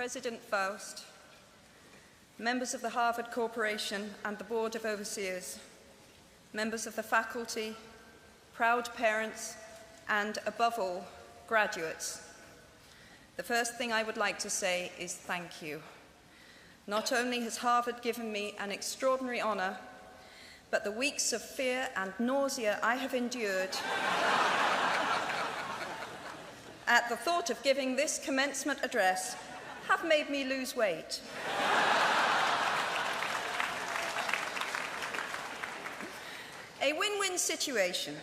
President Faust, members of the Harvard Corporation and the Board of Overseers, members of the faculty, proud parents, and above all, graduates. The first thing I would like to say is thank you. Not only has Harvard given me an extraordinary honor, but the weeks of fear and nausea I have endured at the thought of giving this commencement address have made me lose weight. A win-win situation.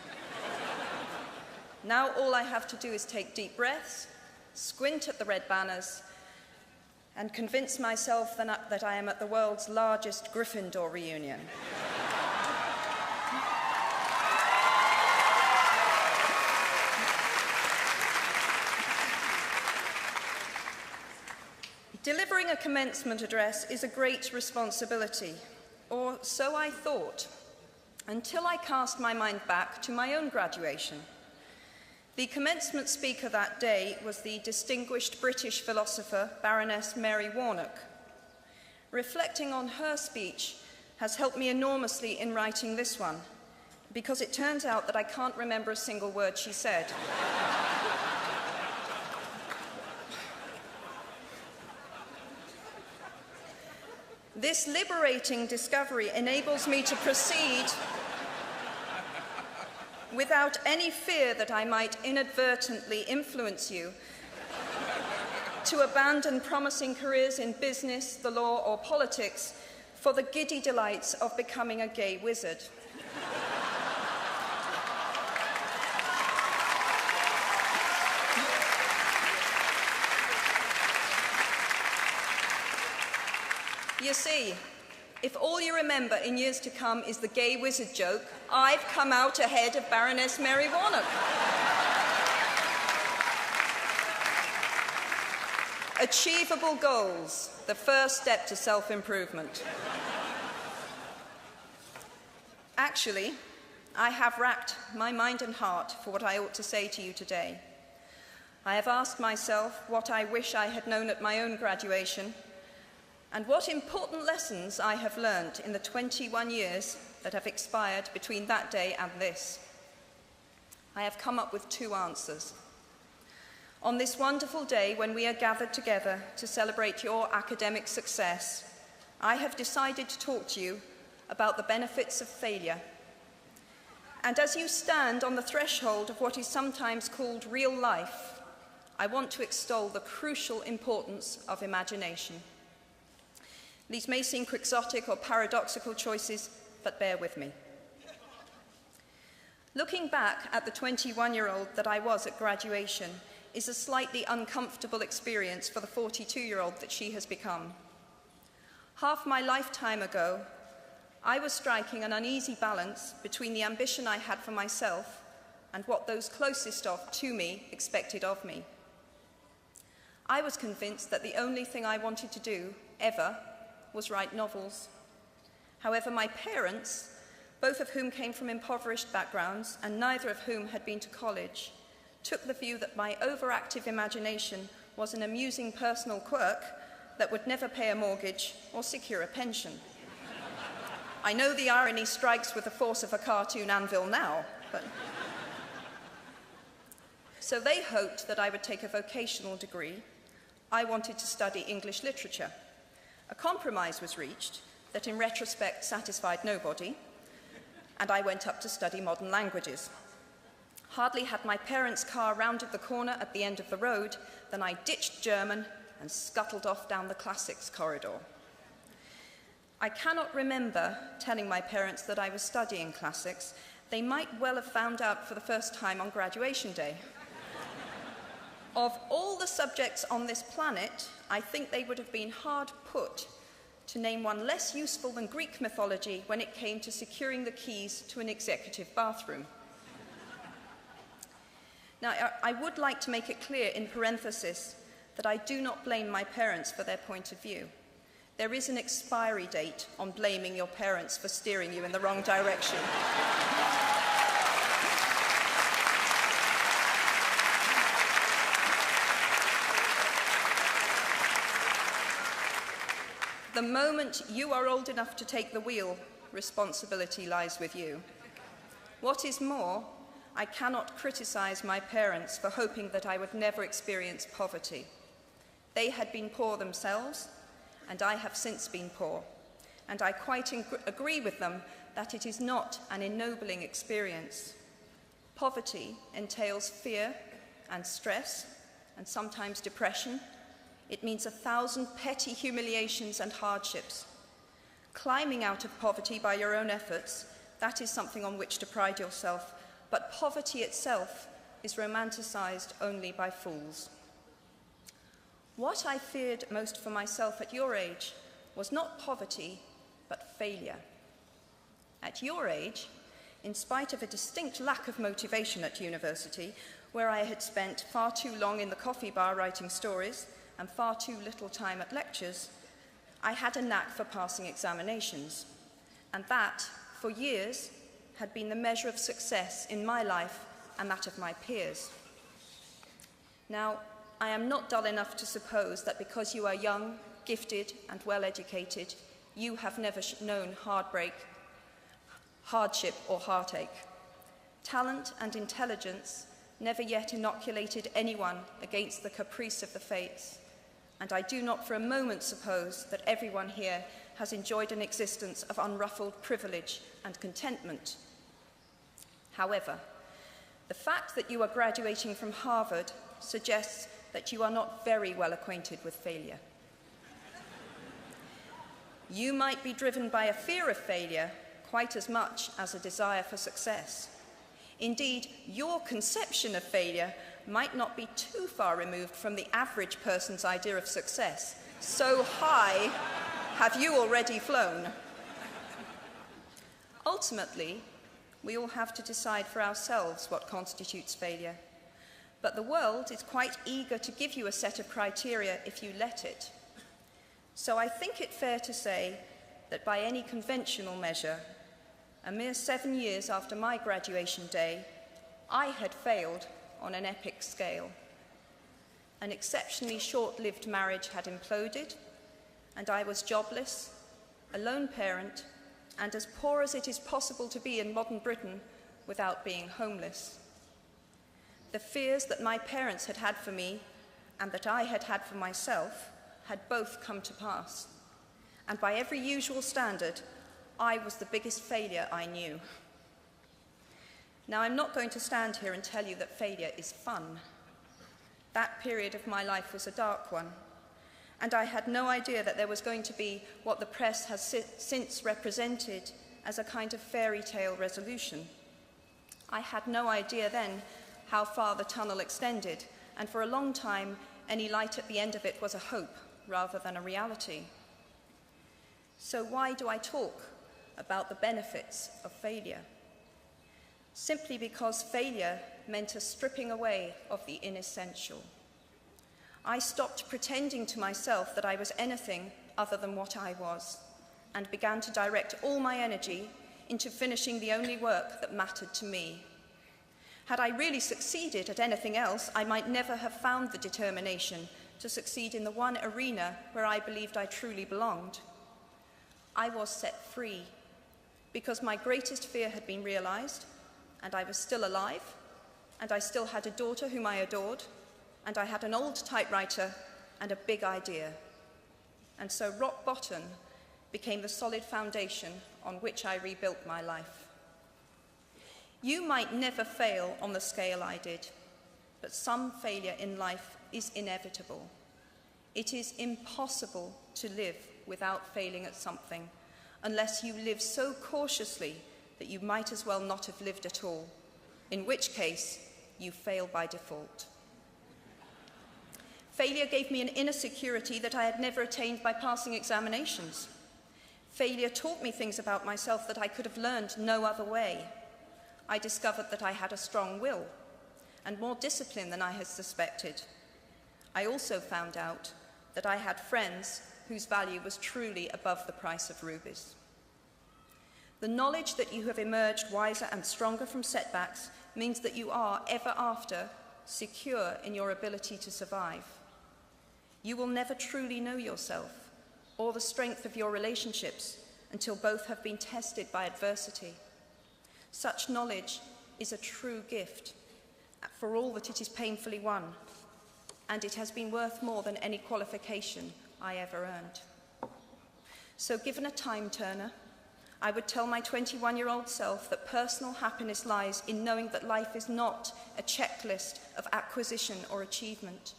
Now all I have to do is take deep breaths, squint at the red banners, and convince myself that I am at the world's largest Gryffindor reunion. Delivering a commencement address is a great responsibility, or so I thought, until I cast my mind back to my own graduation. The commencement speaker that day was the distinguished British philosopher, Baroness Mary Warnock. Reflecting on her speech has helped me enormously in writing this one, because it turns out that I can't remember a single word she said. This liberating discovery enables me to proceed without any fear that I might inadvertently influence you to abandon promising careers in business, the law, or politics for the giddy delights of becoming a gay wizard. You see, if all you remember in years to come is the gay wizard joke, I've come out ahead of Baroness Mary Warnock. Achievable goals, the first step to self-improvement. Actually, I have racked my mind and heart for what I ought to say to you today. I have asked myself what I wish I had known at my own graduation, and what important lessons I have learned in the 21 years that have expired between that day and this. I have come up with two answers. On this wonderful day when we are gathered together to celebrate your academic success, I have decided to talk to you about the benefits of failure. And as you stand on the threshold of what is sometimes called real life, I want to extol the crucial importance of imagination. These may seem quixotic or paradoxical choices, but bear with me. Looking back at the 21-year-old that I was at graduation is a slightly uncomfortable experience for the 42-year-old that she has become. Half my lifetime ago, I was striking an uneasy balance between the ambition I had for myself and what those closest to me expected of me. I was convinced that the only thing I wanted to do, ever, was write novels. However, my parents, both of whom came from impoverished backgrounds and neither of whom had been to college, took the view that my overactive imagination was an amusing personal quirk that would never pay a mortgage or secure a pension. I know the irony strikes with the force of a cartoon anvil now, but... So they hoped that I would take a vocational degree. I wanted to study English literature. A compromise was reached that in retrospect satisfied nobody, and I went up to study modern languages. Hardly had my parents' car rounded the corner at the end of the road than I ditched German and scuttled off down the classics corridor. I cannot remember telling my parents that I was studying classics. They might well have found out for the first time on graduation day. Of all the subjects on this planet, I think they would have been hard put to name one less useful than Greek mythology when it came to securing the keys to an executive bathroom. Now, I would like to make it clear in parenthesis that I do not blame my parents for their point of view. There is an expiry date on blaming your parents for steering you in the wrong direction. The moment you are old enough to take the wheel, responsibility lies with you. What is more, I cannot criticize my parents for hoping that I would never experience poverty. They had been poor themselves, and I have since been poor, and I quite agree with them that it is not an ennobling experience. Poverty entails fear and stress, and sometimes depression. It means 1,000 petty humiliations and hardships. Climbing out of poverty by your own efforts, that is something on which to pride yourself, but poverty itself is romanticized only by fools. What I feared most for myself at your age was not poverty, but failure. At your age, in spite of a distinct lack of motivation at university, where I had spent far too long in the coffee bar writing stories and far too little time at lectures, I had a knack for passing examinations, and that, for years, had been the measure of success in my life and that of my peers. Now, I am not dull enough to suppose that because you are young, gifted, and well-educated, you have never known heartbreak, hardship, or heartache. Talent and intelligence never yet inoculated anyone against the caprice of the fates, and I do not for a moment suppose that everyone here has enjoyed an existence of unruffled privilege and contentment. However, the fact that you are graduating from Harvard suggests that you are not very well acquainted with failure. You might be driven by a fear of failure quite as much as a desire for success. Indeed, your conception of failure might not be too far removed from the average person's idea of success. So high have you already flown. Ultimately, we all have to decide for ourselves what constitutes failure. But the world is quite eager to give you a set of criteria if you let it. So I think it fair to say that by any conventional measure, a mere 7 years after my graduation day, I had failed on an epic scale. An exceptionally short-lived marriage had imploded, and I was jobless, a lone parent, and as poor as it is possible to be in modern Britain without being homeless. The fears that my parents had had for me and that I had had for myself had both come to pass, and by every usual standard, I was the biggest failure I knew. Now, I'm not going to stand here and tell you that failure is fun. That period of my life was a dark one, and I had no idea that there was going to be what the press has since represented as a kind of fairy tale resolution. I had no idea then how far the tunnel extended, and for a long time, any light at the end of it was a hope rather than a reality. So why do I talk about the benefits of failure? Simply because failure meant a stripping away of the inessential. I stopped pretending to myself that I was anything other than what I was, and began to direct all my energy into finishing the only work that mattered to me. Had I really succeeded at anything else, I might never have found the determination to succeed in the one arena where I believed I truly belonged. I was set free because my greatest fear had been realized, and I was still alive, and I still had a daughter whom I adored, and I had an old typewriter and a big idea. And so rock bottom became the solid foundation on which I rebuilt my life. You might never fail on the scale I did, but some failure in life is inevitable. It is impossible to live without failing at something, unless you live so cautiously that you might as well not have lived at all, in which case you fail by default. Failure gave me an inner security that I had never attained by passing examinations. Failure taught me things about myself that I could have learned no other way. I discovered that I had a strong will and more discipline than I had suspected. I also found out that I had friends whose value was truly above the price of rubies. The knowledge that you have emerged wiser and stronger from setbacks means that you are, ever after, secure in your ability to survive. You will never truly know yourself, or the strength of your relationships until both have been tested by adversity. Such knowledge is a true gift, for all that it is painfully won, and it has been worth more than any qualification I ever earned. So given a time turner, I would tell my 21-year-old self that personal happiness lies in knowing that life is not a checklist of acquisition or achievement.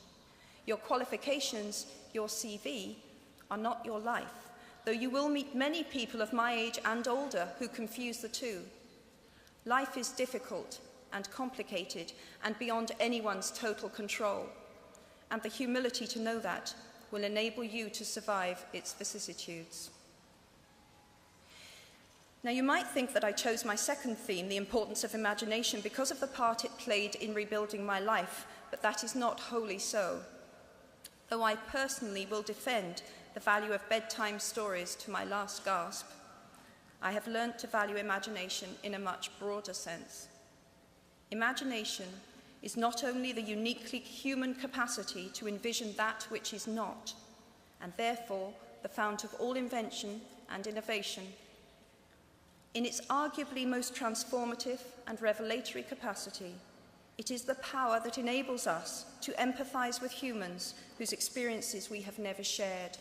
Your qualifications, your CV, are not your life, though you will meet many people of my age and older who confuse the two. Life is difficult and complicated and beyond anyone's total control, and the humility to know that will enable you to survive its vicissitudes. Now, you might think that I chose my second theme, the importance of imagination, because of the part it played in rebuilding my life, but that is not wholly so. Though I personally will defend the value of bedtime stories to my last gasp, I have learnt to value imagination in a much broader sense. Imagination is not only the uniquely human capacity to envision that which is not, and therefore the fount of all invention and innovation. In its arguably most transformative and revelatory capacity, it is the power that enables us to empathize with humans whose experiences we have never shared.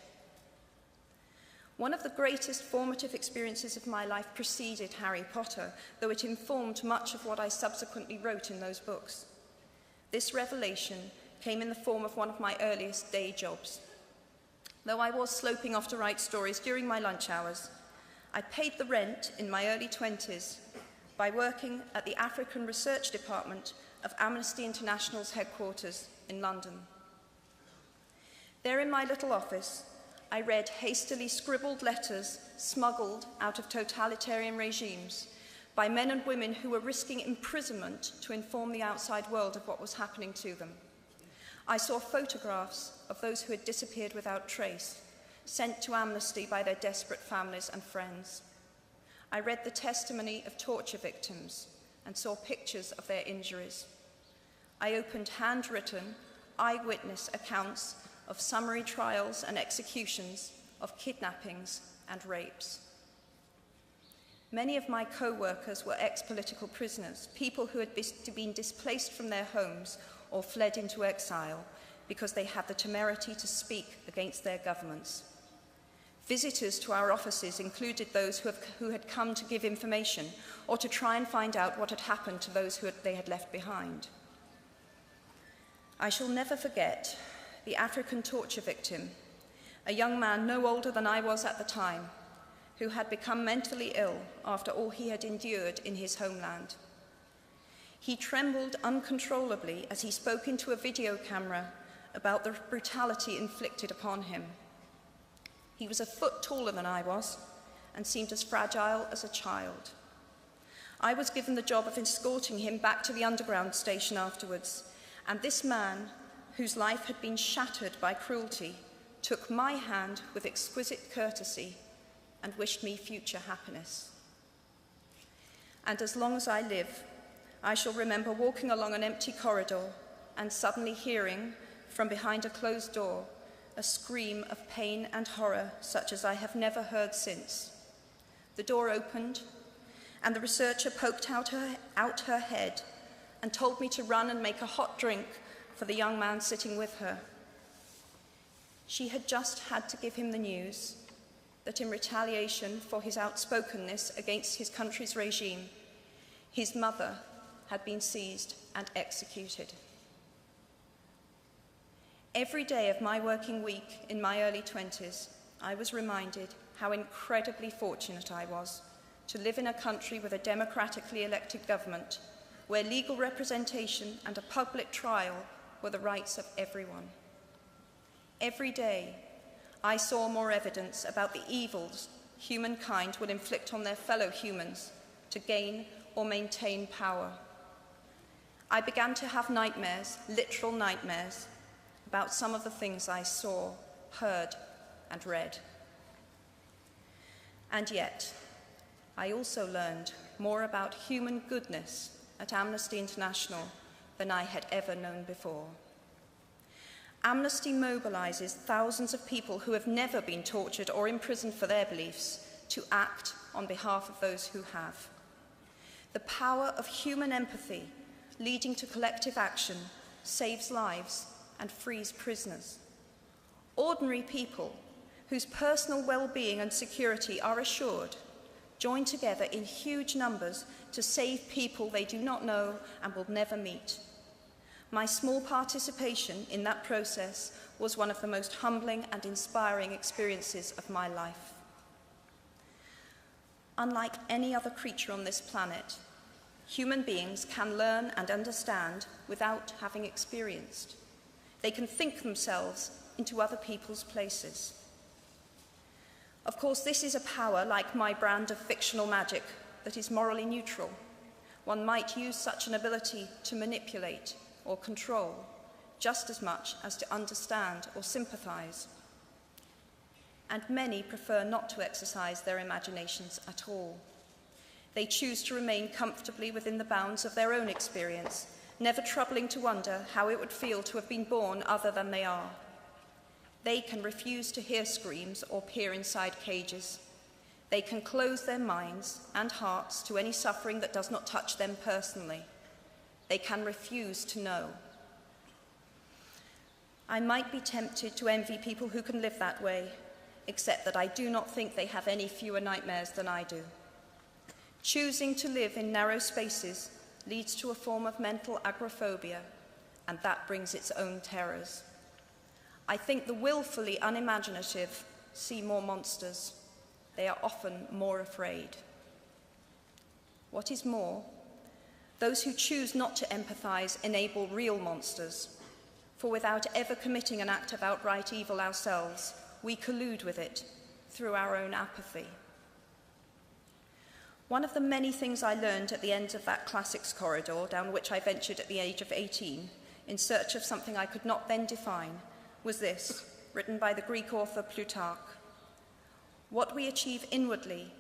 One of the greatest formative experiences of my life preceded Harry Potter, though it informed much of what I subsequently wrote in those books. This revelation came in the form of one of my earliest day jobs. Though I was sloping off to write stories during my lunch hours, I paid the rent in my early 20s by working at the African Research Department of Amnesty International's headquarters in London. There in my little office, I read hastily scribbled letters smuggled out of totalitarian regimes by men and women who were risking imprisonment to inform the outside world of what was happening to them. I saw photographs of those who had disappeared without trace, sent to Amnesty by their desperate families and friends. I read the testimony of torture victims and saw pictures of their injuries. I opened handwritten, eyewitness accounts of summary trials and executions, of kidnappings and rapes. Many of my co-workers were ex-political prisoners, people who had been displaced from their homes or fled into exile because they had the temerity to speak against their governments. Visitors to our offices included those who had come to give information or to try and find out what had happened to those they had left behind. I shall never forget the African torture victim, a young man no older than I was at the time, who had become mentally ill after all he had endured in his homeland. He trembled uncontrollably as he spoke into a video camera about the brutality inflicted upon him. He was a foot taller than I was and seemed as fragile as a child. I was given the job of escorting him back to the underground station afterwards, and this man, whose life had been shattered by cruelty, took my hand with exquisite courtesy and wished me future happiness. And as long as I live, I shall remember walking along an empty corridor and suddenly hearing, from behind a closed door, a scream of pain and horror such as I have never heard since. The door opened, and the researcher poked out her head and told me to run and make a hot drink for the young man sitting with her. She had just had to give him the news that in retaliation for his outspokenness against his country's regime, his mother had been seized and executed. Every day of my working week in my early 20s, I was reminded how incredibly fortunate I was to live in a country with a democratically elected government, where legal representation and a public trial were the rights of everyone. Every day, I saw more evidence about the evils humankind will inflict on their fellow humans to gain or maintain power. I began to have nightmares, literal nightmares, about some of the things I saw, heard, and read. And yet, I also learned more about human goodness at Amnesty International than I had ever known before. Amnesty mobilizes thousands of people who have never been tortured or imprisoned for their beliefs to act on behalf of those who have. The power of human empathy leading to collective action saves lives and frees prisoners. Ordinary people whose personal well-being and security are assured join together in huge numbers to save people they do not know and will never meet. My small participation in that process was one of the most humbling and inspiring experiences of my life. Unlike any other creature on this planet, human beings can learn and understand without having experienced. They can think themselves into other people's places. Of course, this is a power, like my brand of fictional magic, that is morally neutral. One might use such an ability to manipulate or control just as much as to understand or sympathize. And many prefer not to exercise their imaginations at all. They choose to remain comfortably within the bounds of their own experience, never troubling to wonder how it would feel to have been born other than they are. They can refuse to hear screams or peer inside cages. They can close their minds and hearts to any suffering that does not touch them personally. They can refuse to know. I might be tempted to envy people who can live that way, except that I do not think they have any fewer nightmares than I do. Choosing to live in narrow spaces leads to a form of mental agoraphobia, and that brings its own terrors. I think the willfully unimaginative see more monsters. They are often more afraid. What is more, those who choose not to empathize enable real monsters, for without ever committing an act of outright evil ourselves, we collude with it through our own apathy. One of the many things I learned at the end of that classics corridor down which I ventured at the age of 18 in search of something I could not then define was this, written by the Greek author Plutarch: "What we achieve inwardly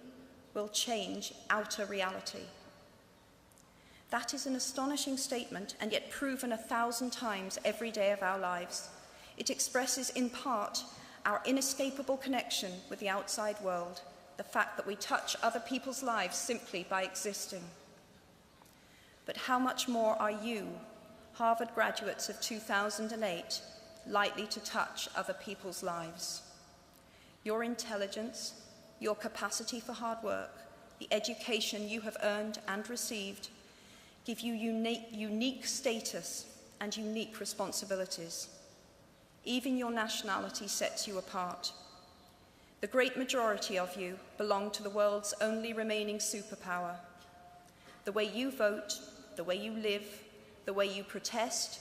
will change outer reality." That is an astonishing statement, and yet proven 1,000 times every day of our lives. It expresses in part our inescapable connection with the outside world, the fact that we touch other people's lives simply by existing. But how much more are you, Harvard graduates of 2008, likely to touch other people's lives? Your intelligence, your capacity for hard work, the education you have earned and received, give you unique status and unique responsibilities. Even your nationality sets you apart. The great majority of you belong to the world's only remaining superpower. The way you vote, the way you live, the way you protest,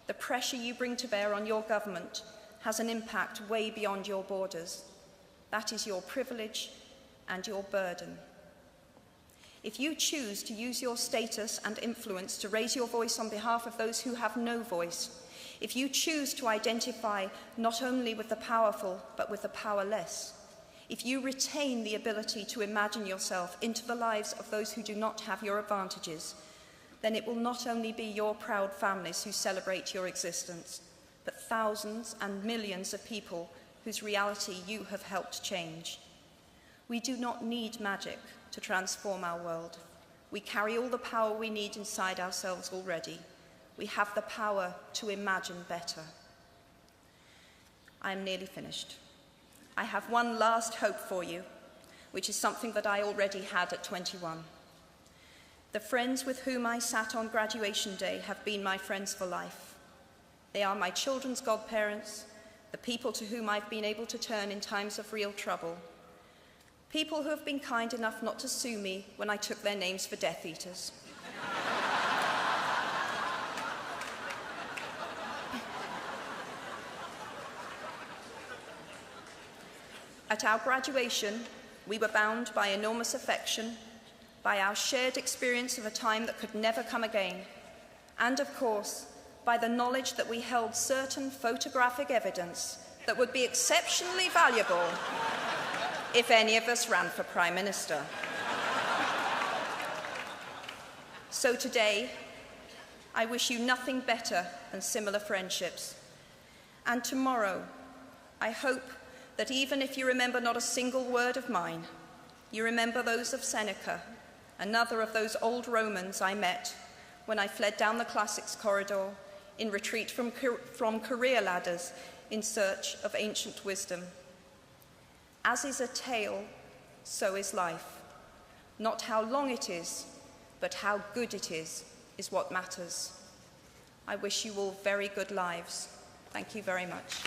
the pressure you bring to bear on your government has an impact way beyond your borders. That is your privilege and your burden. If you choose to use your status and influence to raise your voice on behalf of those who have no voice, if you choose to identify not only with the powerful but with the powerless, if you retain the ability to imagine yourself into the lives of those who do not have your advantages, then it will not only be your proud families who celebrate your existence, but thousands and millions of people whose reality you have helped change. We do not need magic to transform our world. We carry all the power we need inside ourselves already. We have the power to imagine better. I am nearly finished. I have one last hope for you, which is something that I already had at 21. The friends with whom I sat on graduation day have been my friends for life. They are my children's godparents, the people to whom I've been able to turn in times of real trouble, people who have been kind enough not to sue me when I took their names for Death Eaters. At our graduation, we were bound by enormous affection, by our shared experience of a time that could never come again, and of course, by the knowledge that we held certain photographic evidence that would be exceptionally valuable if any of us ran for Prime Minister. So today, I wish you nothing better than similar friendships, And tomorrow, I hope that even if you remember not a single word of mine, you remember those of Seneca, another of those old Romans I met when I fled down the classics corridor in retreat from career ladders in search of ancient wisdom. As is a tale, so is life. Not how long it is, but how good it is what matters. I wish you all very good lives. Thank you very much.